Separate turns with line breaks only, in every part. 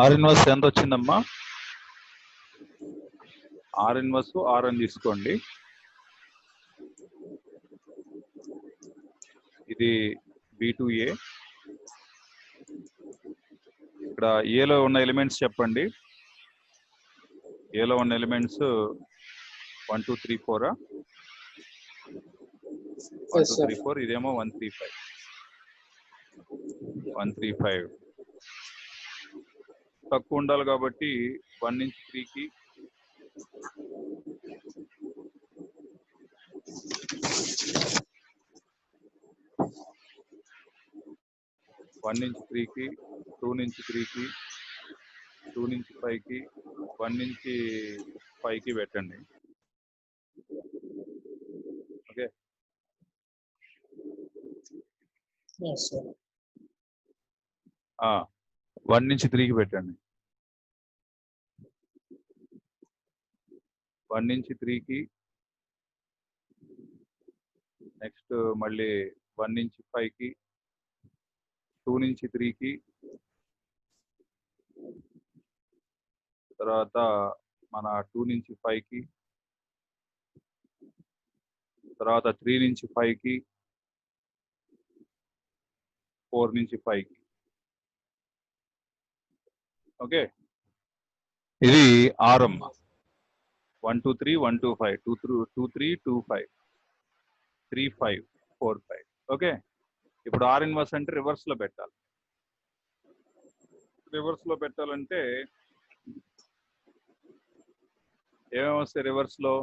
Are inverse ఎంత వచ్చిందమ్మా? Are inverse are అని తీసుకోండి. ఇది B2A. ఇక్కడ ఏలో ఉన్న ఎలిమెంట్స్ చెప్పండి. ఏలో ఉన్న ఎలిమెంట్స్ 1 2 3 4 1 2 3 4. ఇదేమో 135 135. తక్కువ ఉండాలి కాబట్టి 1 నుంచి 3కి 1 నుంచి 3కి 2 నుంచి 3కి 2 నుంచి 5కి 1 నుంచి 5కి పెట్టండి. ఓకే.
Yes, sir.
1 నుంచి 3కి పెట్టండి. 1 నుంచి 3కి, నెక్స్ట్ మళ్ళీ 1 నుంచి 5కి, 2 నుంచి 3కి, తర్వాత మన 2 నుంచి 5కి, తర్వాత 3 నుంచి 5కి, 4 నుంచి 5కి. ఓకే, ఇది ఆరం. 1 2 3 1 2 5 2 3 2 5 3 5 4 5. ఓకే, ఇప్పుడు ఆర్ ఇన్వర్స్ అంటే రివర్స్ లో పెట్టాలి. రివర్స్ లో పెట్టాలంటే ఏమేమి వస్తాయి? రివర్స్ లో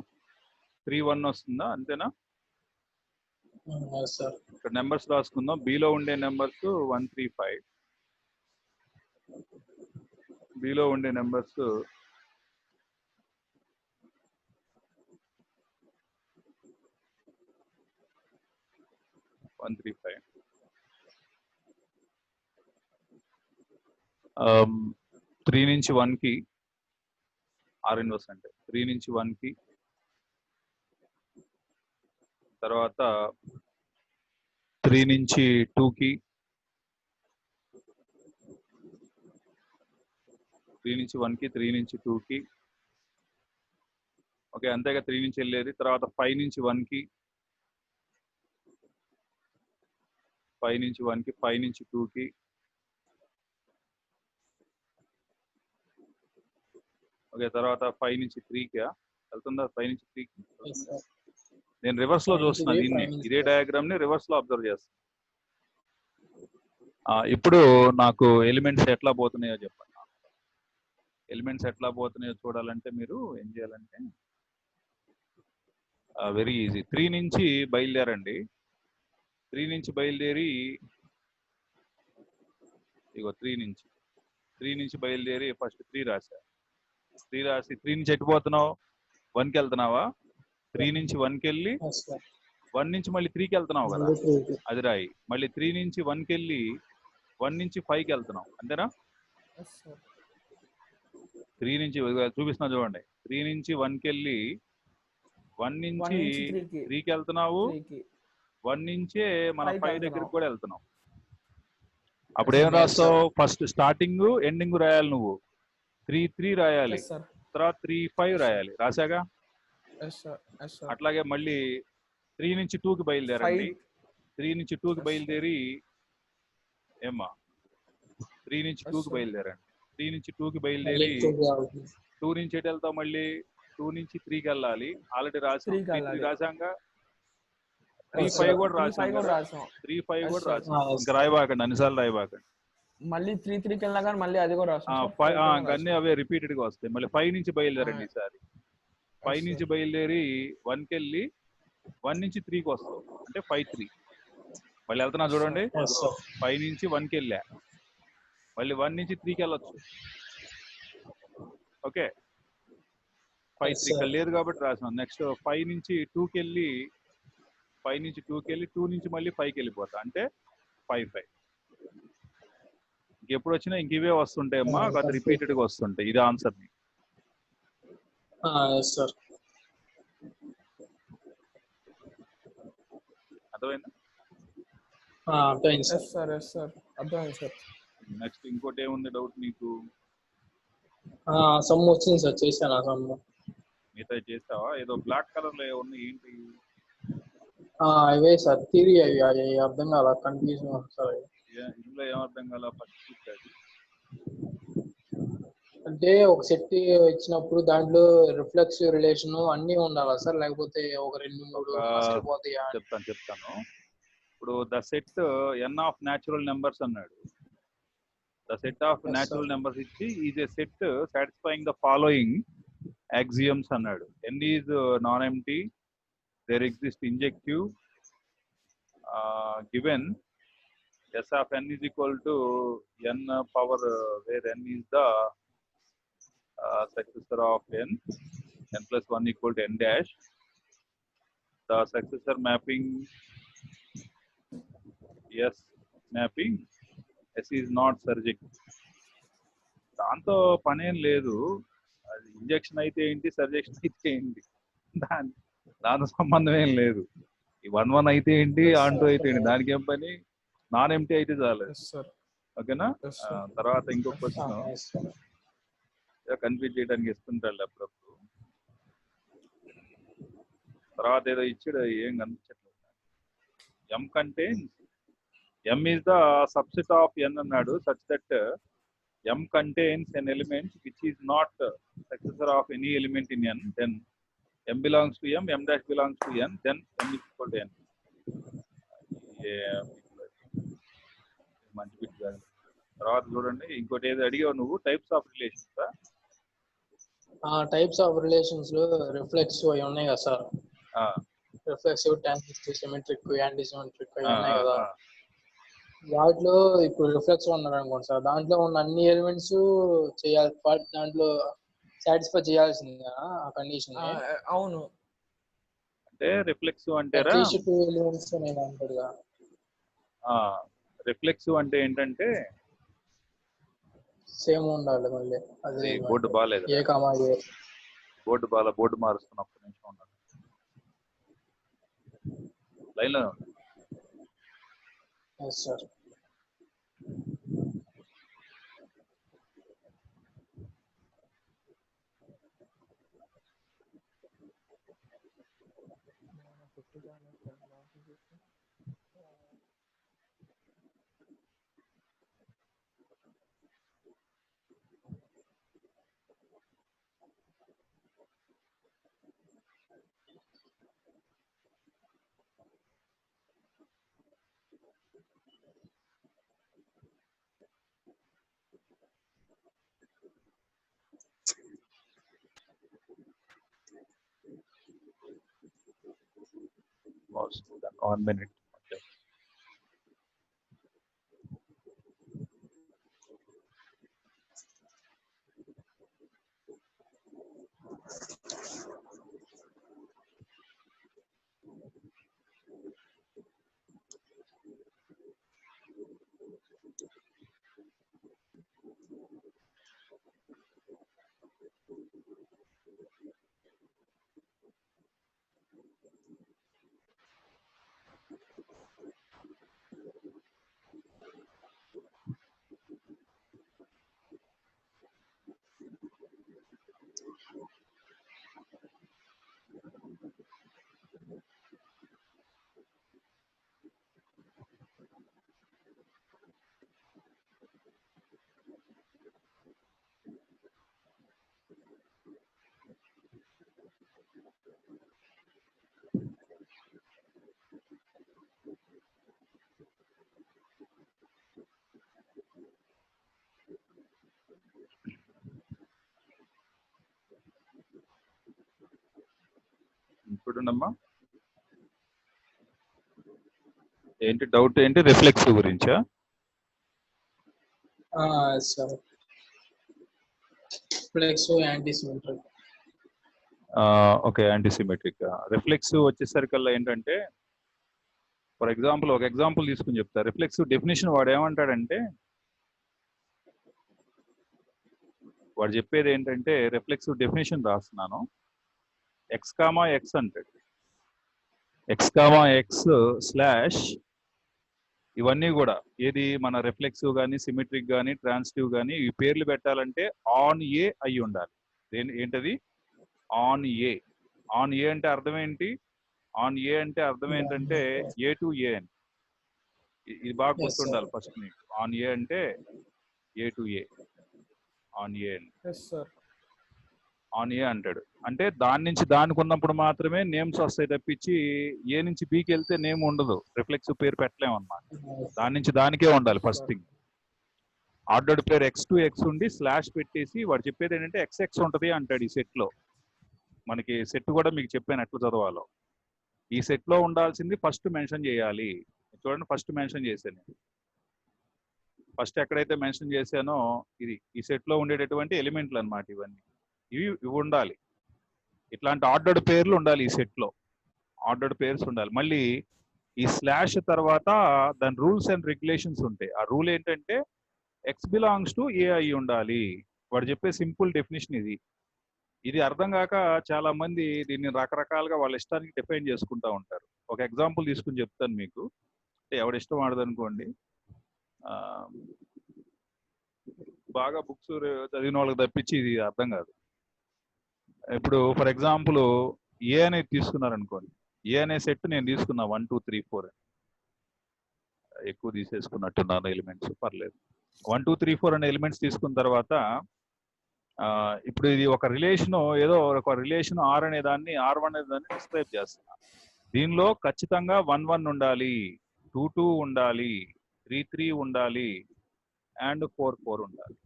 3 1 వస్తుందా? అంతేనా?
Yes, sir.
ఇక్కడ నెంబర్స్ రాసుకుందాం. బిలో ఉండే నెంబర్స్ 1 3 5. బిలో ఉండే నెంబర్స్ 1 3 5. 3 నుంచి 1కి ఆర్ ఇన్వర్స్ అంటే 3 నుంచి 1కి, తర్వాత 3 నుంచి 2కి, 3 నుంచి 1కి 3 నుంచి 2కి. ఓకే, అంతేగా 3 నుంచి వెళ్ళేది. తర్వాత 5 నుంచి 1కి, 5 నుంచి 1కి, 5 నుంచి 2కి. ఓకే, తర్వాత 5 నుంచి 3కి వెళ్తుందా? 5 నుంచి 3కి.
Yes, sir.
నేను రివర్స్ లో చూస్తున్నాను. దీన్ని, ఇదే డయాగ్రామ్ ని రివర్స్ లో అబ్జర్వ్ చేస్తాను. ఇప్పుడు నాకు ఎలిమెంట్స్ ఎట్లా పోతున్నాయో చెప్పండి. ఎలిమెంట్స్ ఎట్లా పోతున్నాయో చూడాలంటే మీరు ఏం చేయాలంటే వెరీ ఈజీ. 3 నుంచి బయలుదేరండి. 3 నుంచి బయలుదేరి ఇగో 3 నుంచి బయలుదేరి ఫస్ట్ 3 రాశా. 3 రాసి 3 నుంచి ఎటు పోతున్నావు? 1కి వెళ్తున్నావా? 3 నుంచి 1కి వెళ్ళి
Yes, sir.
1 నుంచి మళ్ళీ 3కి వెళ్తున్నావు కదా,
Mandi 3 కి.
అది రాయి. మళ్ళీ 3 నుంచి 1కి వెళ్ళి 1 నుంచి 5కి వెళ్తున్నావు, అంతేనా?
Yes, sir.
3 నుంచి చూపిస్తున్నా చూడండి. 3 నుంచి 1కి వెళ్ళి 1 నుంచి 3కి వెళ్తున్నావు. 1 నుంచే మన 5 దగ్గరికి కూడా వెళ్తున్నావు. అప్పుడు ఏం రాస్తావు? ఫస్ట్ స్టార్టింగ్ ఎండింగ్ రాయాలి. నువ్వు 3 3 రాయాలి, తర్వాత 3 5 రాయాలి. రాశాగా? అట్లాగే మళ్ళీ 3 నుంచి 2కి బయలుదేరండి. 3 నుంచి 2కి బయలుదేరి ఏమ్మా 3 నుంచి 2కి బయలుదేరండి. 3 నుంచి 2కి బయలుదేరి 2 నుంచి ఎటు వెళ్తావు? మళ్ళీ 2 నుంచి 3కి వెళ్ళాలి. ఆల్రెడీ రాసాం. 3 రాసాంగా. 3 5 కూడా రాసాం. 3 5 కూడా రాసాం. ఇంకా రాయబాకండి, అన్నిసార్లు రాయబాకండి.
మళ్ళీ 3 3కి వెళ్ళినా కానీ మళ్ళీ అది కూడా రాసాం.
అన్ని అవే రిపీటెడ్ గా వస్తాయి. మళ్ళీ 5 నుంచి బయలుదేరండి. ఈసారి 5 నుంచి బయలుదేరి 1కి వెళ్ళి 1 నుంచి 3కి వస్తావు, అంటే 5 3. మళ్ళీ వెళ్తున్నా చూడండి,
Yes, sir.
5 నుంచి 1కి వెళ్ళా, మళ్ళీ 1 నుంచి 3కి వెళ్ళొచ్చు. Okay, 5
Yes,
3
sir.
ఇక్కడ లేదు కాబట్టి రాసాను. నెక్స్ట్ 5 నుంచి 2కి వెళ్ళి 2 నుంచి మళ్ళీ 5కి వెళ్ళిపోతా, అంటే 5 5. ఇంకెప్పుడు వచ్చినా ఇంక ఇవే వస్తుంటాయి అమ్మా, అది రిపీటెడ్ గా వస్తుంటాయి. ఇది ఆన్సర్.
Yes, sir.
అర్థమైందా?
అర్థమైంది sir.
Yes sir, yes sir, అర్థమైంది సార్.
నెక్స్ట్ ఇంకోటి ఏముంది డౌట్ నీకు?
సమ్ వచ్చింది సార్, చేశాను ఆ సమ్.
మిగతా చేస్తావా? ఏదో బ్లాక్ కలర్ లో ఉన్నాయి, ఏంటి?
అవే సార్, థియరీ అవి అర్థం కాల, కన్ఫ్యూజన్ సార్.
ఇందులో ఏం అర్థం కాల? ఫస్ట్
అంటే ఒక సెట్ ఇచ్చినప్పుడు దాంట్లో రిఫ్లెక్సివ్ రిలేషన్ అన్ని ఉండాలా సార్, లేకపోతే ఒక 2 3 సరిపోతాయా?
చెప్తాను. ఇప్పుడు the set N of natural numbers అన్నాడు. The set of natural numbers ఇచ్చి is a set satisfying the following axioms అన్నాడు. N is non empty, there exist injective, given S of n is equal to n power where n is the successor of n plus 1 equal to n dash. The successor mapping S mapping S is not surjective. దాంతో పనేం లేదు, అది injection అయితే ఏంటి, సర్జెక్షన్ అయితే ఏంటి, దాని సంబంధం ఏం లేదు. ఈ 1 1 అయితే ఏంటి, ఆన్ 2 అయితే ఏంటి, దానికి ఏం పని, నాన్ ఎంటీ అయితే చాలు. ఓకేనా? తర్వాత ఇంకో క్వశ్చన్ కన్ఫ్యూజ్ చేయడానికి ఇస్తుంటాడు అప్పుడప్పుడు. తర్వాత ఏదో ఇచ్చాడు, ఏం కనిపించట్లేదు. M contains, M is the subset of N అన్నాడు, such that M contains N element which is not successor of any element in N, then M belongs to M, M dash belongs to N, then M is equal to N. మంచి bit కాదు. తర్వాత చూడండి, ఇంకోటి ఏదో అడిగావు నువ్వు, types of relations.
Types of relations లో reflexive అవి ఉన్నాయి కదా sir, reflexive, tangential, symmetric, anti symmetric అవి ఉన్నాయి కదా. వాటిలో ఇప్పుడు రిఫ్లెక్సివ్ ఉన్నారు అనుకోండి సార్, దాంట్లో ఉన్న అన్ని ఎలిమెంట్స్ చేయాలి, దాంట్లో సాటిస్ఫై చేయాల్సిందే ఆ కండిషన్.
అవును,
అంటే
రిఫ్లెక్సివ్ అంటే రిఫ్లెక్సివ్ అంటే ఏంటంటే
సేమ్ ఉండాలి మళ్ళీ. అది
బోర్డు బాగాలేదు, బోర్డు బాగా, బోర్డు మారుస్తున్న ఒక్క నిమిషం ఉండాలి, లైన్ లో.
Sir
One minute. చూడండమ్మా, ఏంటి డౌట్ ఏంటి? రిఫ్లెక్సివ్ గురించా?
Sir reflexive anti symmetric.
Okay, anti symmetric. Reflexive వచ్చేసరికల్లా ఏంటంటే, ఫర్ ఎగ్జాంపుల్ ఒక ఎగ్జాంపుల్ తీసుకుని చెప్తా. రిఫ్లెక్సివ్ డెఫినేషన్ వాడు ఏమంటాడంటే, వాడు చెప్పేది ఏంటంటే, రిఫ్లెక్సివ్ డెఫినేషన్ రాస్తున్నాను. ఎక్స్ కామా ఎక్స్ అంటాడు. ఎక్స్ కామా ఎక్స్ స్లాష్ ఇవన్నీ కూడా ఏది మన రిఫ్లెక్సివ్ కానీ సిమెట్రిక్ కానీ ట్రాన్సిటివ్ కానీ ఈ పేర్లు పెట్టాలంటే ఆన్ ఏ అయి ఉండాలి. ఏంటది? On a. ఆన్ ఏ అంటే అర్థం ఏంటి? ఆన్ ఏ అంటే అర్థం ఏంటంటే ఏ టు ఏ అని. ఇది బాగా గుర్తుండాలి ఫస్ట్ మీకు. ఆన్ ఏ అంటే A to A. On a అని ఆన్ ఏ అంటాడు. అంటే దాని నుంచి దానికి ఉన్నప్పుడు మాత్రమే నేమ్స్ వస్తాయి తప్పించి ఏ నుంచి బీకి వెళ్తే నేమ్ ఉండదు. రిఫ్లెక్సివ్ పేరు పెట్టలేము అన్నమాట. దాని నుంచి దానికే ఉండాలి ఫస్ట్ థింగ్. ఆర్డర్డ్ పేరు ఎక్స్ టు ఎక్స్ ఉండి స్లాష్ పెట్టేసి వాడు చెప్పేది ఏంటంటే ఎక్స్ ఎక్స్ ఉంటుంది అంటాడు. ఈ సెట్ లో మనకి సెట్ కూడా మీకు చెప్పాను ఎట్లా చదవాలో. ఈ సెట్ లో ఉండాల్సింది ఫస్ట్ మెన్షన్ చేయాలి. చూడండి, ఫస్ట్ మెన్షన్ చేశాను. ఫస్ట్ ఎక్కడైతే మెన్షన్ చేశానో ఇది ఈ సెట్ లో ఉండేటటువంటి ఎలిమెంట్లు అన్నమాట. ఇవి ఉండాలి. ఇట్లాంటి ఆర్డర్డ్ పేర్లు ఉండాలి ఈ సెట్ లో. ఆర్డర్డ్ పేర్స్ ఉండాలి. మళ్ళీ ఈ స్లాష్ తర్వాత దాని రూల్స్ అండ్ రెగ్యులేషన్స్ ఉంటాయి. ఆ రూల్ ఏంటంటే ఎక్స్ బిలాంగ్స్ టు ఏ అయి ఉండాలి. వాడు చెప్పే సింపుల్ డెఫినేషన్ ఇది. ఇది అర్థం కాక చాలా మంది దీన్ని రకరకాలుగా వాళ్ళ ఇష్టానికి డిఫైన్ చేసుకుంటా ఉంటారు. ఒక ఎగ్జాంపుల్ తీసుకుని చెప్తాను మీకు. ఎవడిష్టం ఆడదనుకోండి. బాగా బుక్స్ చదివిన వాళ్ళకి తప్పించి ఇది అర్థం కాదు. ఇప్పుడు ఫర్ ఎగ్జాంపుల్ ఏ అనేది తీసుకున్నారనుకోండి. ఏ అనే సెట్ నేను తీసుకున్నా 1 2 3 4 అని. ఎక్కువ తీసేసుకున్నట్టున్నాను ఎలిమెంట్స్, పర్లేదు. 1 2 3 4 అనే ఎలిమెంట్స్ తీసుకున్న తర్వాత ఇప్పుడు ఇది ఒక రిలేషన్, ఏదో ఒక రిలేషన్ ఆర్ అనే దాన్ని R1 అనే దాన్ని డిస్క్రైబ్ చేస్తున్నా. దీనిలో ఖచ్చితంగా 1 1 ఉండాలి, 2 2 ఉండాలి, 3 3 ఉండాలి అండ్ 4 4 ఉండాలి.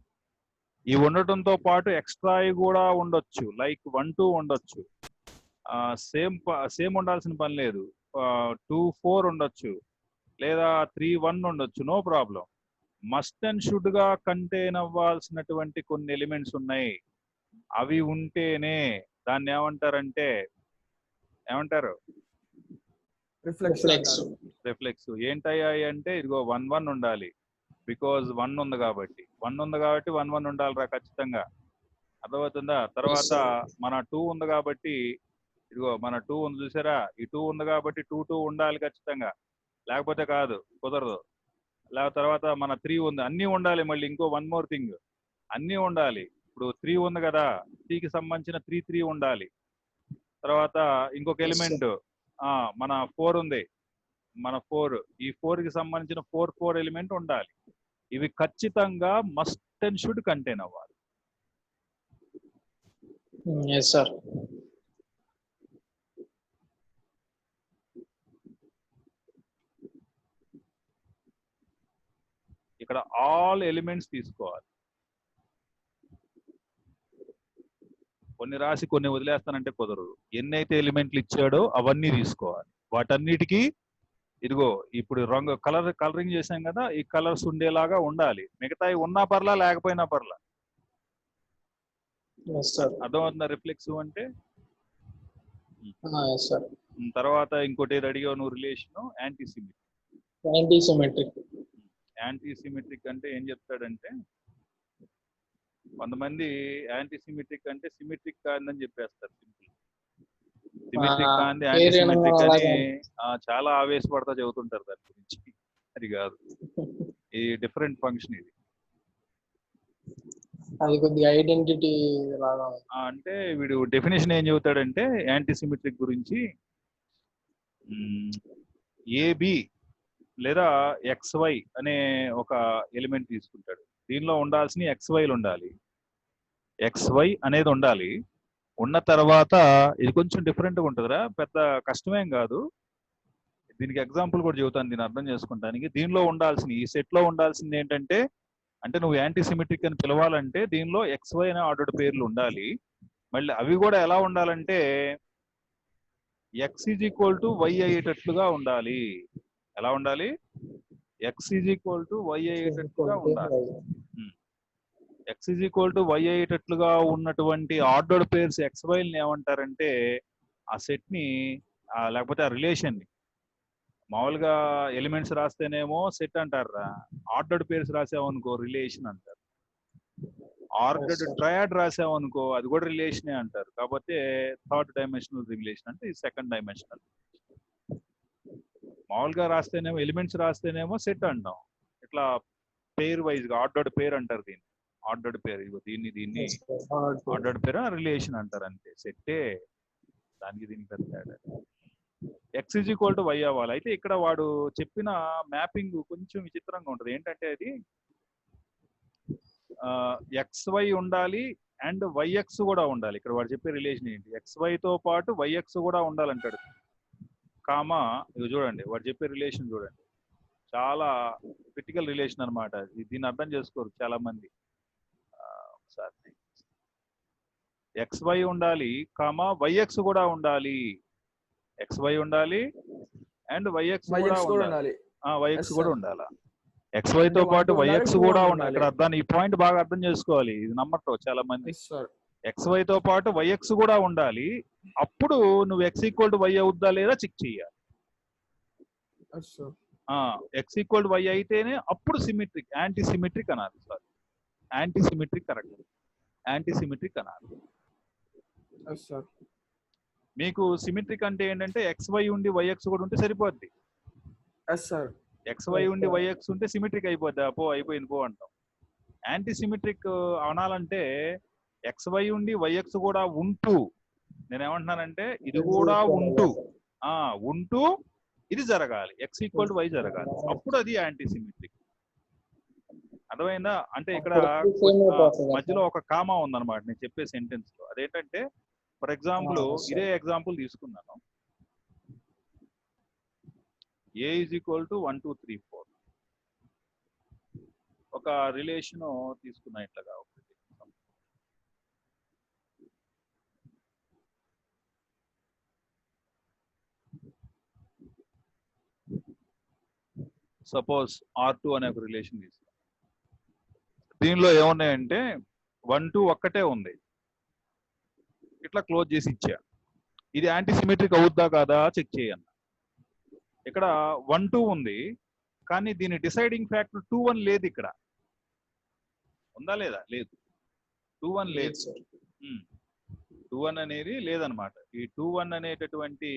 ఈ ఉండటంతో పాటు ఎక్స్ట్రా కూడా ఉండొచ్చు, లైక్ 1 2 ఉండొచ్చు. సేమ్ ఉండాల్సిన పని లేదు. 2 4 ఉండొచ్చు లేదా 3 1 ఉండొచ్చు, no problem. Must and should గా కంటైన్ అవ్వాల్సినటువంటి కొన్ని ఎలిమెంట్స్ ఉన్నాయి. అవి ఉంటేనే దాన్ని ఏమంటారు? రిఫ్లెక్సివ్. ఏంటయ్యా అంటే ఇదిగో 1 1 ఉండాలి. బికాజ్ 1 ఉంది కాబట్టి 1 1 ఉండాలిరా ఖచ్చితంగా. అర్థమవుతుందా? తర్వాత మన 2 ఉంది కాబట్టి ఇదిగో మన 2 ఉంది చూసారా, ఈ 2 ఉంది కాబట్టి 2 2 ఉండాలి ఖచ్చితంగా, లేకపోతే కాదు, కుదరదు. తర్వాత మన 3 ఉంది, అన్నీ ఉండాలి. మళ్ళీ ఇంకో 1 మోర్ థింగ్, అన్నీ ఉండాలి. ఇప్పుడు 3 ఉంది కదా, 3కి సంబంధించిన 3 3 ఉండాలి. తర్వాత ఇంకొక ఎలిమెంట్ మన 4 ఉంది, మన 4, ఈ 4కి సంబంధించిన 4 4 ఎలిమెంట్ ఉండాలి. ఇవి ఖచ్చితంగా మస్ట్ అండ్ షుడ్ కంటైన్ అవ్వాలి.
yes sir.
ఇక్కడ ఆల్ ఎలిమెంట్స్ తీసుకోవాలి. కొన్ని రాసి కొన్ని వదిలేస్తానంటే కుదరదు. ఎన్నైతే ఎలిమెంట్లు ఇచ్చాడో అవన్నీ తీసుకోవాలి. వాటన్నిటికీ ఇదిగో ఇప్పుడు కలరింగ్ చేసాం కదా, ఈ కలర్స్ ఉండేలాగా ఉండాలి. మిగతాయి ఉన్నా పర్లా లేకపోయినా పర్లా. అర్థమవుతుందా రిఫ్లెక్సివ్ అంటే? తర్వాత ఇంకోటి ఏది అడిగావు నువ్వు, రిలేషన్ యాంటీసిమెట్రిక్. యాంటీసిమెట్రిక్ అంటే ఏం చెప్తాడంటే, కొంతమంది యాంటీసిమెట్రిక్ అంటే సిమెట్రిక్ కాదని చెప్పేస్తారు. సింపుల్ సిమెట్రిక్ కాంది యాంటీసిమెట్రిక్ అని చాలా ఆవేశపడతా చెబుతుంటారు దాని గురించి. అది కాదు, ఈ డిఫరెంట్ ఫంక్షన్ ఇది.
అది కొద్దిగా ఐడెంటిటీ లాగా.
అంటే వీడు డెఫినేషన్ ఏం చెబుతాడంటే యాంటీసిమెట్రిక్ గురించి, ఏబి లేదా XY అనే ఒక ఎలిమెంట్ తీసుకుంటాడు. దీనిలో ఉండాల్సిన XYలు ఉండాలి, XY అనేది ఉండాలి. ఉన్న తర్వాత ఇది కొంచెం డిఫరెంట్గా ఉంటుందిరా, పెద్ద కష్టమేం కాదు. దీనికి ఎగ్జాంపుల్ కూడా చెబుతాను దీన్ని అర్థం చేసుకుంటానికి. దీనిలో ఉండాల్సిన, ఈ సెట్ లో ఉండాల్సింది ఏంటంటే, అంటే నువ్వు యాంటీసిమెట్రిక్ అని పిలవాలంటే దీనిలో XY అనే ఆర్డర్డ్ పేర్లు ఉండాలి. మళ్ళీ అవి కూడా ఎలా ఉండాలంటే X = Y అయ్యేటట్లుగా ఉండాలి. ఎలా ఉండాలి? x is equal to y అయ్యేటట్లుగా ఉండాలి. x is equal to y అయ్యేటట్లుగా ఉన్నటువంటి ఆర్డర్డ్ పేర్స్ XYని ఏమంటారంటే ఆ సెట్ ని లేకపోతే ఆ రిలేషన్ ని, మామూలుగా ఎలిమెంట్స్ రాస్తేనేమో సెట్ అంటారా, ఆర్డర్డ్ పేర్స్ రాసామనుకో రిలేషన్ అంటారు. ఆర్డర్డ్ ట్రయాడ్ రాసామనుకో అది కూడా రిలేషనే అంటారు. కాబట్టి థర్డ్ డైమెన్షనల్ రిలేషన్ అంటే ఇది సెకండ్ డైమెన్షనల్. మామూలుగా రాస్తేనేమో ఎలిమెంట్స్ రాస్తేనేమో సెట్ అంటాం. ఇట్లా పేర్ వైజ్ గా ఆర్డర్డ్ పేర్ అంటారు దీన్ని. ఆర్డర్డ్ పేర్, ఇగో దీన్ని ఆర్డర్డ్ పేర్ రిలేషన్ అంటారు. అంతే, సెట్టే. దానికి దీనికి పెద్ద తేడా. X is equal to Y అవ్వాలి. అయితే ఇక్కడ వాడు చెప్పిన మ్యాపింగ్ కొంచెం విచిత్రంగా ఉంటుంది. ఏంటంటే అది XY ఉండాలి అండ్ YX కూడా ఉండాలి. ఇక్కడ వాడు చెప్పే రిలేషన్ ఏంటి? XY తో పాటు YX కూడా ఉండాలంటాడు. కామా, ఇవి చూడండి వాడు చెప్పే రిలేషన్ చూడండి, చాలా క్రిటికల్ రిలేషన్ అనమాట. దీన్ని అర్థం చేసుకోరు చాలా మంది. ఒకసారి XY ఉండాలి, కామా YX కూడా ఉండాలి. XY ఉండాలి అండ్ YX కూడా ఉండాలి. YX కూడా ఉండాలా? XY తో పాటు YX కూడా ఉండాలి. ఇక్కడ అర్థం, ఈ పాయింట్ బాగా అర్థం చేసుకోవాలి. ఇది నమ్మటం చాలా మంది. XY తో పాటు YX కూడా ఉండాలి. అప్పుడు నువ్వు X ఈక్వల్ టు Y అవుద్దా లేదా చెక్ చేయాలి. X ఈక్వల్ టు Y అయితేనే అప్పుడు సిమెట్రిక్, యాంటీ సిమెట్రిక్ అనాలి. Sorry, anti symmetric, correct, anti symmetric అనాలి. మీకు సిమెట్రిక్ అంటే ఏంటంటే XY ఉండి YX కూడా ఉంటే సరిపోద్ది. XY ఉండి YX ఉంటే సిమెట్రిక్ అయిపోద్ది. అయిపోయింది పో అంటాం. యాంటీ సిమెట్రిక్ అనాలంటే XY ఉండి YX కూడా ఉంటూ, నేనేమంటున్నానంటే ఇది కూడా ఉంటూ ఇది జరగాలి. X ఈక్వల్ టు Y జరగాలి. అప్పుడు అది యాంటీ సిమెట్రిక్. అర్థమైందా? అంటే ఇక్కడ మధ్యలో ఒక కామా ఉందన్నమాట నేను చెప్పే సెంటెన్స్ లో. అదేంటంటే ఫర్ ఎగ్జాంపుల్, ఇదే ఎగ్జాంపుల్ తీసుకున్నాను. A ఈజ్ ఈక్వల్ టు 1 2 3 4 ఒక రిలేషన్ తీసుకున్నా ఇట్లాగా. సపోజ్ R2 అనే ఒక రిలేషన్ తీసుకున్నాం. దీనిలో ఏమున్నాయంటే 1 2 ఒక్కటే ఉంది, ఇట్లా క్లోజ్ చేసి ఇచ్చా. ఇది యాంటీ సిమెట్రిక్ అవుద్దా కాదా చెక్ చేయన్న. ఇక్కడ 1 2 ఉంది, కానీ దీని డిసైడింగ్ ఫ్యాక్టర్ 2 1 లేదు. ఇక్కడ ఉందా లేదా? లేదు. 2 1 లేదు. 2 1 అనేది లేదనమాట. ఈ 2 1 అనేటటువంటి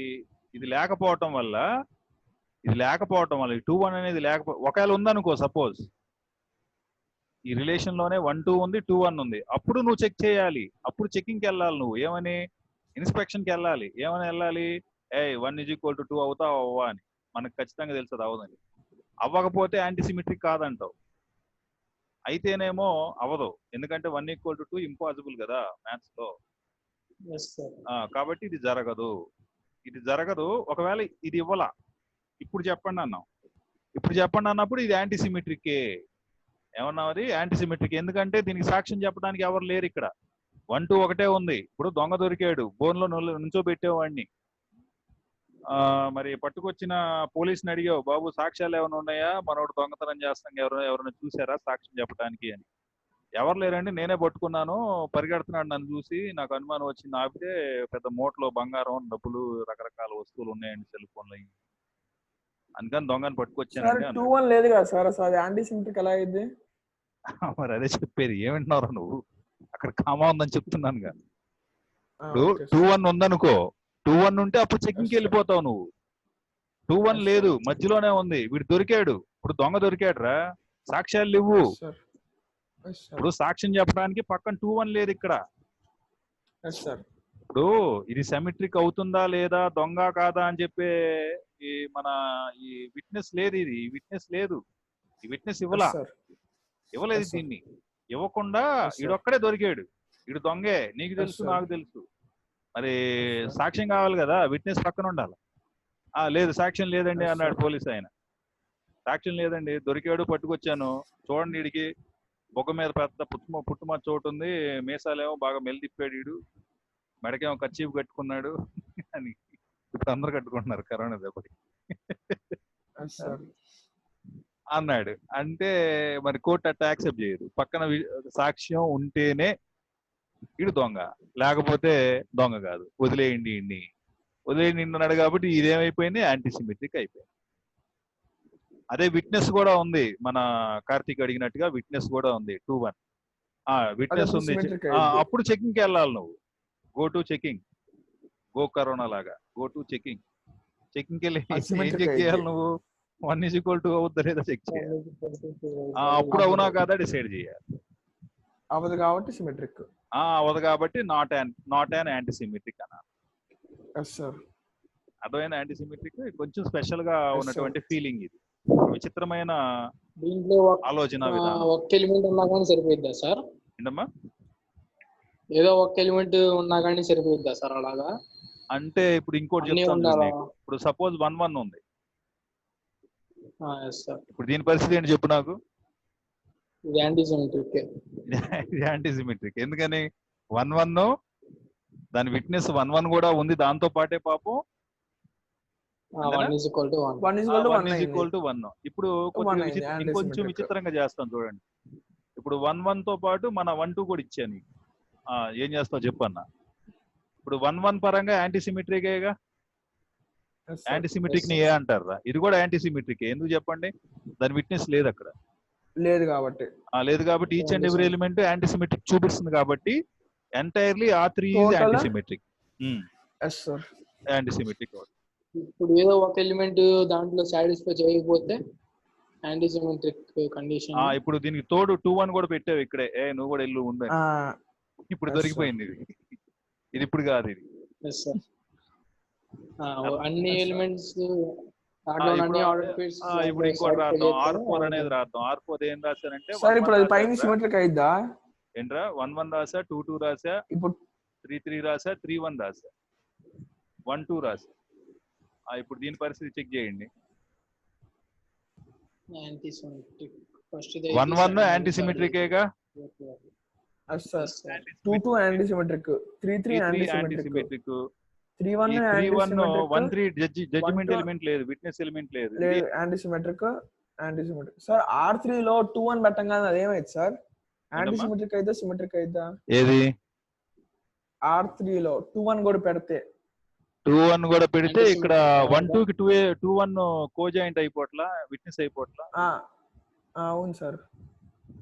ఇది లేకపోవటం వల్ల ఈ 2 1 అనేది ఒకవేళ ఉందనుకో, సపోజ్ ఈ రిలేషన్ లోనే 1 2 ఉంది, 2 1 ఉంది, అప్పుడు నువ్వు చెక్ చేయాలి. అప్పుడు చెకింగ్కి వెళ్ళాలి. నువ్వు ఏమని? ఇన్స్పెక్షన్కి వెళ్ళాలి. ఏమని వెళ్ళాలి? 1 ఈజ్ ఈక్వల్ టు 2 అవుతా అవ్వా అని. మనకు ఖచ్చితంగా తెలుసు అది అవదని. అవ్వకపోతే యాంటీ సిమెట్రిక్ కాదంటావు. అయితేనేమో అవ్వదు, ఎందుకంటే 1 ఈక్వల్ టు 2 ఇంపాసిబుల్ కదా మ్యాథ్స్ లో. కాబట్టి ఇది జరగదు. ఒకవేళ ఇది ఇవ్వాల, ఇప్పుడు చెప్పండి అన్నాం. ఇప్పుడు చెప్పండి అన్నప్పుడు ఇది యాంటీ సిమెట్రికే. ఏమన్నావు? అది యాంటీ సిమెట్రిక్. ఎందుకంటే దీనికి సాక్ష్యం చెప్పడానికి ఎవరు లేరు. ఇక్కడ 1 2 ఒకటే ఉంది. ఇప్పుడు దొంగ దొరికాడు, బోన్లో నుంచోబెట్టేవాడిని. మరి పట్టుకొచ్చిన పోలీసుని అడిగావు, బాబు సాక్ష్యాలు ఏమైనా ఉన్నాయా, మనోడు దొంగతనం చేస్తాం, ఎవరైనా చూసారా సాక్ష్యం చెప్పడానికి అని. ఎవరు లేరండి, నేనే పట్టుకున్నాను, పరిగెడుతున్నాడు నన్ను చూసి, నాకు అనుమానం వచ్చింది, ఆపితే పెద్ద మూటలో బంగారం, డబ్బులు, రకరకాల వస్తువులు ఉన్నాయండి, సెల్ ఫోన్లు, అందుకని దొంగని పట్టుకొచ్చాను. మరి అదే చెప్పేది, ఏమంటున్నారా నువ్వు? అక్కడ కామా ఉందని చెప్తున్నాను కదా. ఇప్పుడు 2 1 ఉందనుకో, 2 1 ఉంటే అప్పుడు చెకింగ్కి వెళ్ళిపోతావు నువ్వు. 2 1 లేదు, మధ్యలోనే ఉంది, వీడు దొరికాడు. ఇప్పుడు దొంగ దొరికాడు రా, సాక్ష్యాలు లేవు. ఇప్పుడు సాక్ష్యం చెప్పడానికి పక్కన 2 1 లేదు ఇక్కడ. ఇప్పుడు ఇది సిమెట్రిక్ అవుతుందా లేదా, దొంగ కాదా అని చెప్పే ఈ విట్నెస్ లేదు. ఈ విట్నెస్ ఇవ్వలేదు. దీన్ని ఇవ్వకుండా ఈడొక్కడే దొరికాడు. ఈడు దొంగే, నీకు తెలుసు, నాకు తెలుసు. మరి సాక్ష్యం కావాలి కదా, విట్నెస్ పక్కన ఉండాలి. లేదు, సాక్ష్యం లేదండి అన్నాడు పోలీస్ ఆయన. సాక్ష్యం లేదండి, దొరికాడు, పట్టుకొచ్చాను, చూడండి, వీడికి బొగ్గ మీద పెద్ద పుట్టుమచ్చ చోటు ఉంది, మీసాలేమో బాగా మెలితిప్పాడు, వీడు మెడకేమో కర్చీఫ్ కట్టుకున్నాడు అని. ఇప్పుడు అందరు కట్టుకుంటున్నారు కరోనా దెబ్బకి.
సార్
అన్నాడు. అంటే మరి కోర్టు అట్లా యాక్సెప్ట్ చేయదు. పక్కన సాక్ష్యం ఉంటేనే ఇడు దొంగ, లేకపోతే దొంగ కాదు, వదిలేయండి ఇన్ని వదిలేయండి అన్నాడు. కాబట్టి ఇదేమైపోయింది, యాంటీసిమెట్రిక్ అయిపోయింది. అదే విట్నెస్ కూడా ఉంది, మన కార్తీక్ అడిగినట్టుగా విట్నెస్ కూడా ఉంది 2-1. విట్నెస్ ఉంది. అప్పుడు చెకింగ్కి వెళ్ళాలి నువ్వు. Go to checking, go corona లాగా గో టు చెకింగ్. చెకింగ్కి వెళ్ళి ఏం చెక్ చేయాలి నువ్వు? 1 అవుద్దా లేదా చెక్ చేయాలి. అప్పుడు అవునా కాదా డిసైడ్ చేయాలి.
అవదు కాబట్టి సిమెట్రిక్.
అవదు కాబట్టి నాట్ యాన్ యాంటీసిమెట్రిక్ అన్నారు. అర్థమైన యాంటీసిమెట్రిక్ కొంచెం స్పెషల్ గా ఉన్నటువంటి ఫీలింగ్. ఇది విచిత్రమైన
దీంట్లో
ఆలోచన విధానం.
ఒక్క ఎలిమెంట్ ఉన్నా కానీ సరిపోయిద్దా సార్?
ఏంటమ్మా?
ఏదో ఒక్క ఎలిమెంట్ ఉన్నా కానీ సరిపోయిద్దా సార్ అలాగా?
అంటే ఇప్పుడు ఇంకోటి చెప్తాను. ఇప్పుడు సపోజ్ 1-1 ఉంది. ఇప్పుడు దీని పరిస్థితి ఏంటి చెప్పు నాకు?
ఇది యాంటీసిమెట్రిక్.
ఇది యాంటీసిమెట్రిక్ ఎందుకని? 1-1 దాని విట్నెస్ 1-1 కూడా ఉంది, దాంతో పాటే పాపం 1:1. ఇప్పుడు ఇంకొంచెం విచిత్రంగా చేస్తాం చూడండి. ఇప్పుడు 1-1 తో పాటు మన 1-2 కూడా ఇచ్చాను. ఏం చేస్తావు చెప్పన్నా? ఇప్పుడు 1-1 పరంగా యాంటీసిమెట్రికేగా. యాంటీసిమెట్రిక్ ని ఏ అంటారా? ఇది కూడా యాంటీసిమెట్రిక్. ఎందుకు చెప్పండి? దాని విట్నెస్ లేదు అక్కడ,
లేదు
కాబట్టి ఈచ్ అండ్ ఎవ్రీ ఎలిమెంట్ యాంటీసిమెట్రిక్ చూపిస్తుంది. కాబట్టి ఎంటైర్లీ R3 ఈజ్ యాంటీసిమెట్రిక్. యాంటీసిమెట్రిక్.
ఇప్పుడు ఏదో ఒక ఎలిమెంట్ దాంట్లో సాటిస్ఫై చేయకపోతే యాంటీసిమెట్రిక్ కండిషన్.
ఇప్పుడు దీనికి తోడు 2-1 కూడా పెట్టావు ఇక్కడే. నువ్వు కూడా ఇల్లు ఉందా? ఇప్పుడు దొరికిపోయింది ఇది ఇప్పుడు కాదు ఇది.
అన్ని ఎలిమెంట్స్
ఇప్పుడు ఇంకోటి రాద్దాం. R4 అనేది రాద్దాం. R4 ఏం రాశానంటే
ఇప్పుడు అది పైన సిమెట్రిక్ అయిద్దా?
ఏంట్రా 1-1 రాసా, 2-2 రాసా, ఇప్పుడు 3-3 రాసా, 3-1 రాసా, 1-2 రాసా. ఇప్పుడు దీని పరిస్థితి చెక్ చేయండి. 1-1 యాంటీసిమెట్రికేగా.
2-2 యాంటీసిమెట్రిక్, 3-3
యాంటీసిమెట్రిక్, 3-1 జడ్జిమెంట్ ఎలిమెంట్ లేదు, విట్నెస్ ఎలిమెంట్ లేదు,
యాంటీసిమెట్రిక్. సార్ R3 లో 2-1 పెట్టంగానే అదేమైంది సార్? యాంటీసిమెట్రిక్ అయితే సిమెట్రిక్ అయిద్దా?
ఏది?
R3 లో 2-1 కూడా పెడితే
2-1 కూడా పెడితే ఇక్కడ 1-2 కి 2-1 కోజాయింట్ అయిపోట్లా, విట్నెస్ అయిపోట్లా.
అవును సార్.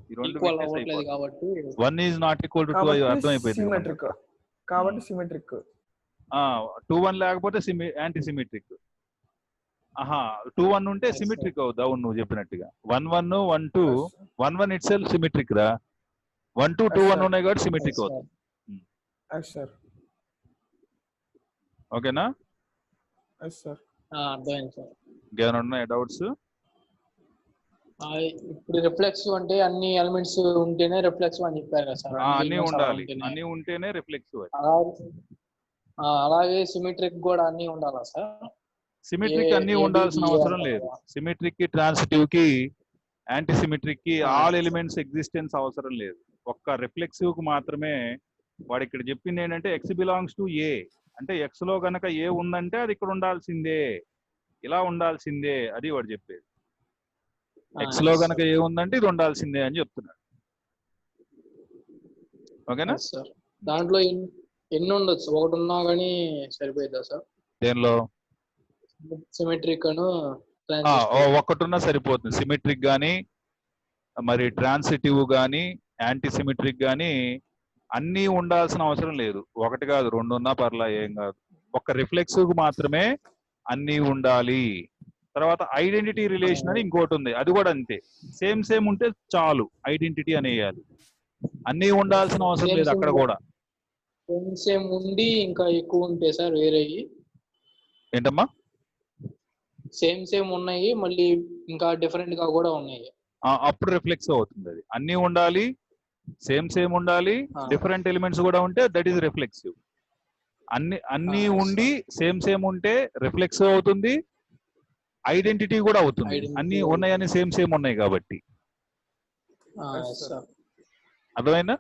ఈ రెండు విట్నెస్ అయిపోట్లా కాబట్టి 1 ఈజ్ నాట్ ఈక్వల్ టు 2 అర్థమైపోయింది.
సిమెట్రిక్ కాబట్టి సిమెట్రిక్.
2-1 లేకపోతే యాంటీసిమెట్రిక్. 2-1 ఉంటే సిమెట్రిక్ అవుద్ది. అవును నువ్వు చెప్పినట్టుగా. 1-1 1-2 1-1 ఇట్ సెల్ఫ్ సిమెట్రిక్ రా. 1-2 2-1 ఉన్నాయి కాబట్టి సిమెట్రిక్ అవుతుంది. ఓకేనా? ఇంకేమైనా ఉన్నాయా డౌట్స్?
ఇప్పుడు రిఫ్లెక్స్ అంటే అన్ని ఎలిమెంట్స్ ఉంటేనే రిఫ్లెక్స్ అని చెప్పారు కదా సార్?
అన్ని ఉండాలి, అన్ని ఉంటేనే రిఫ్లెక్స్.
అలాగే సిమెట్రిక్ కూడా అన్ని ఉండాలా సార్?
సిమెట్రిక్ అన్ని ఉండాల్సిన అవసరం లేదు. సిమెట్రిక్ కి, ట్రాన్సిటివ్ కి, యాంటీసిమెట్రిక్ కి ఆల్ ఎలిమెంట్స్ ఎగ్జిస్టెన్స్ అవసరం లేదు. ఒక్క రిఫ్లెక్సివ్ కు మాత్రమే. వాడు ఇక్కడ చెప్పింది ఏంటంటే X బిలాంగ్స్ టు A అంటే X లో గనక A ఉందంటే అది ఇక్కడ ఉండాల్సిందే, ఇలా ఉండాల్సిందే, అది వాడు చెప్పేది. X లో గనక A ఉందంటే ఇది ఉండాల్సిందే అని చెప్తున్నాడు. ఓకేనా?
దాంట్లో ఎన్ని ఉండొచ్చు? ఒకటి ఉన్నా కానీ సరిపోయిద్దా సార్?
దేనిలో?
సిమెట్రిక్ అను
ఒక్కటున్నా సరిపోతుంది. సిమెట్రిక్ గానీ, మరి ట్రాన్సిటివ్ గానీ, యాంటీ సిమెట్రిక్ గానీ అన్నీ ఉండాల్సిన అవసరం లేదు. ఒకటి కాదు, 2 ఉన్నా పర్లా, ఏం కాదు. ఒక్క రిఫ్లెక్సివ్ మాత్రమే అన్నీ ఉండాలి. తర్వాత ఐడెంటిటీ రిలేషన్ అని ఇంకోటి ఉంది, అది కూడా అంతే. సేమ్ ఉంటే చాలు, ఐడెంటిటీ అనేయాలి. అన్నీ ఉండాల్సిన అవసరం లేదు అక్కడ కూడా.
సేమ్ ఉండి ఇంకా ఎక్కువ ఉంటే సార్ వేరే
ఏంటమ్మా?
సేమ్ ఉన్నాయి, మళ్ళీ ఇంకా డిఫరెంట్ గా కూడా ఉన్నాయి,
అప్పుడు రిఫ్లెక్స్ అవుతుంది. అది అన్నీ ఉండాలి, సేమ్ ఉండాలి, డిఫరెంట్ ఎలిమెంట్స్ కూడా ఉంటే దట్ ఈస్ రిఫ్లెక్సివ్. అన్ని ఉండి సేమ్ ఉంటే రిఫ్లెక్సివ్ అవుతుంది, ఐడెంటిటీ కూడా అవుతుంది. అన్ని ఉన్నాయని సేమ్ ఉన్నాయి కాబట్టి. అర్థమైందా?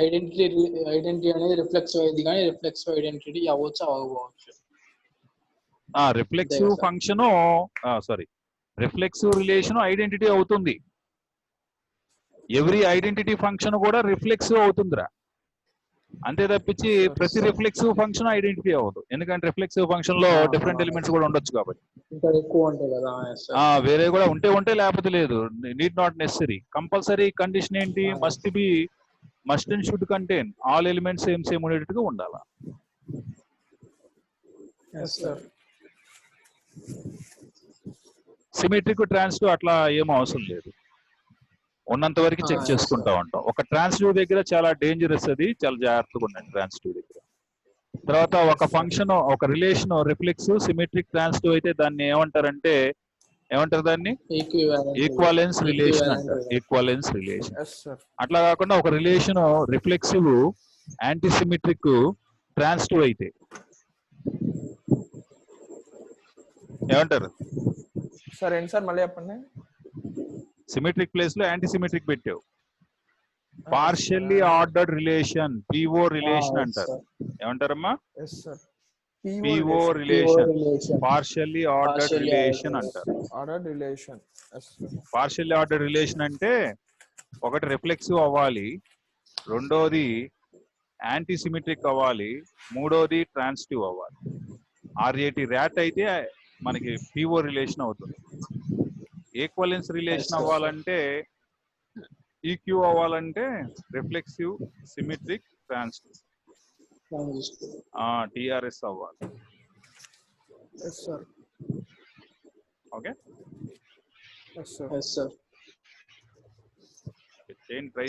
ఐడెంటిటీ అనేది రిఫ్లెక్సివ్ అయింది, కానీ రిఫ్లెక్సివ్ ఐడెంటిటీ అవ్వచ్చు, అవ్వకపోవచ్చు.
Reflexive function sorry reflexive relation identity అవుతుంది. ఎవ్రీ ఐడెంటిటీ ఫంక్షన్ కూడా రిఫ్లెక్సివ్ అవుతుందిరా. అంతే తప్పించి ప్రతి రిఫ్లెక్సివ్ ఫంక్షన్ ఐడెంటిటీ అవ్వదు. ఎందుకంటే రిఫ్లెక్సివ్ ఫంక్షన్ లో డిఫరెంట్ ఎలిమెంట్స్ కూడా ఉండొచ్చు కాబట్టి. వేరే కూడా ఉంటే లేకపోతే లేదు. Need not necessary. Compulsory condition ఏంటి? Must and should contain all elements same ఉండేటట్టుగా ఉండాలి. సిమెట్రిక్ ట్రాన్సిటివ్ అట్లా ఏమో అవసరం లేదు. ఉన్నంత వరకు చెక్ చేసుకుంటా ఉంటాం. ఒక ట్రాన్సిటివ్ దగ్గర చాలా డేంజరస్, అది చాలా జాగ్రత్తగా ఉండండి ట్రాన్సిటివ్ దగ్గర. తర్వాత ఒక ఫంక్షన్ ఒక రిలేషన్ రిఫ్లెక్సివ్ సిమెట్రిక్ ట్రాన్సిటివ్ అయితే దాన్ని ఏమంటారు దాన్ని ఈక్వాలెన్స్ రిలేషన్ అంటారు. Equivalence relation. అట్లా కాకుండా ఒక relation reflexive anti symmetric transitive అయితే ఏమంటారు
సార్? ఏంటి సార్ మళ్ళీ చెప్పండి.
సిమెట్రిక్ ప్లేస్ లో యాంటీ సిమెట్రిక్ పెట్టావు. Partially ordered relation PO relation అంటారు. ఏమంటారమ్మా? PO relation, partially ordered relation అంటారు. పార్షియల్లీ ఆర్డర్డ్ రిలేషన్ అంటే ఒకటి రిఫ్లెక్సివ్ అవ్వాలి, రెండోది యాంటీ సిమెట్రిక్ అవ్వాలి, మూడోది ట్రాన్సిటివ్ అవ్వాలి. ఆర్ఏటి ర్యాట్ అయితే మనకి పిఓ రిలేషన్ అవుతుంది. ఈక్వలెన్స్ రిలేషన్ అవ్వాలంటే ఈక్యూ అవ్వాలంటే రిఫ్లెక్సివ్ సిమెట్రిక్ ట్రాన్సిటివ్ టిఆర్ఎస్ అవ్వాలి. ఓకే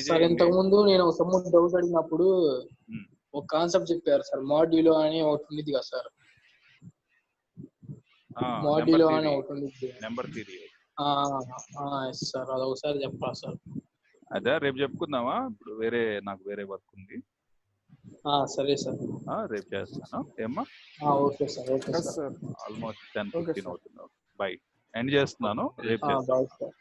సార్, ఇంతకు ముందు నేను సమ్ డౌట్ అడిగినప్పుడు ఒక కాన్సెప్ట్ చెప్పారు సార్, మాడ్యులో అని ఒకటి ఉంది కదా సార్. మాడ్యులో అని ఒకటి ఉంది,
నెంబర్ థియరీ.
సార్ అది ఒకసారి చెప్పాలి సార్.
అదే రేపు చెప్పుకుందామా? ఇప్పుడు నాకు వేరే వర్క్ ఉంది.
సరే సార్,
రేపు చేస్తాను. ఏమ్మా?
Okay sir. Okay sir.
Almost 10:15 అవుతుంది. బై. ఎండ్ చేస్తున్నాను. రేపు
బాయ్ సార్.